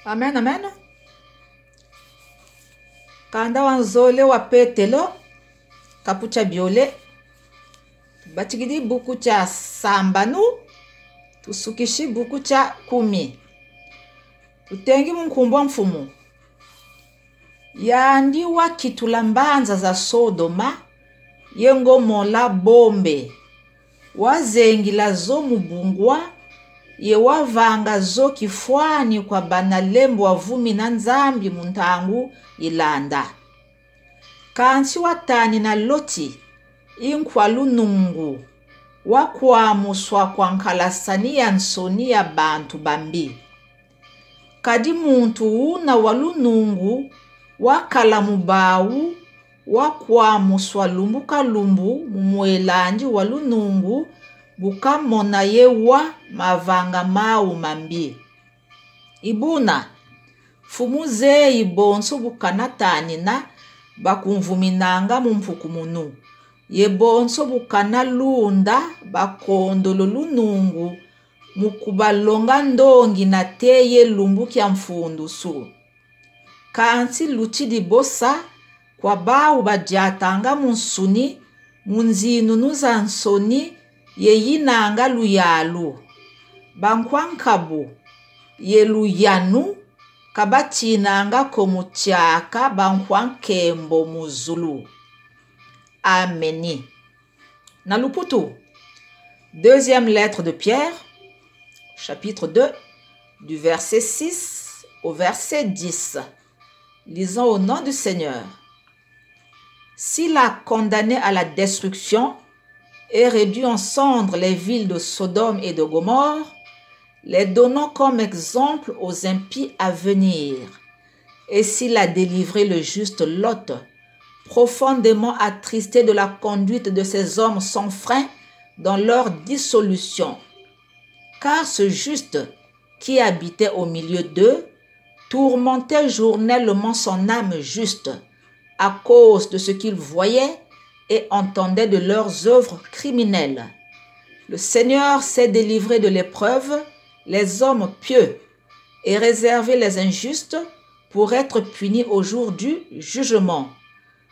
Amen, amen. Kanda wanzole wa petelo kapucha biole batigidi buku cha sambanu tusukishi buku cha 10 tutengi mkumbo mfumu yaandiwa kitulambanza za Sodoma yengo mola bombe wazengila zo mubungwa ye wavanga zo kifwani kwa banalembo wavumi na nzambi muntangu ilanda kansi watani na Loti inkwa lunungu wakwamuswa kwa nkalasani ya nsoni ya bantu bambi kadi muntu una walunungu wakala mubawu wakwamuswa lumbuka lumbu mumwelanji walunungu bukamona yewa mavanga mau mambi ibuna fumuze ibonso bukanatani na bakumvuminanga mumpukumunu yebonso bukana lunda bakondolo lunungu mukubalonga ndongi na teye lumbuki ya mfundusu kansi luchidi bosa kwa bau bajatanga munsuni munzinu nuza nsoni yeyinanga luyalu bankwankabu yeluyanu kabachinanga komuchaka bankwankembo muzulu. Ameni. Naluputu. Deuxième lettre de Pierre, chapitre 2, du verset 6 au verset 10. Lisons au nom du Seigneur. S'il a condamné à la destruction et réduit en cendres les villes de Sodome et de Gomorrhe, les donnant comme exemple aux impies à venir, et s'il a délivré le juste Lot, profondément attristé de la conduite de ces hommes sans frein dans leur dissolution, car ce juste qui habitait au milieu d'eux tourmentait journellement son âme juste à cause de ce qu'il voyait et entendait de leurs œuvres criminelles. Le Seigneur s'est délivré de l'épreuve les hommes pieux et réservé les injustes pour être punis au jour du jugement.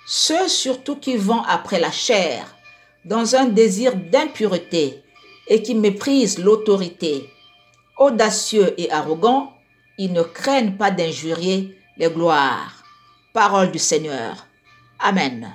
Ceux surtout qui vont après la chair, dans un désir d'impureté et qui méprisent l'autorité, audacieux et arrogants, ils ne craignent pas d'injurier les gloires. Parole du Seigneur. Amen.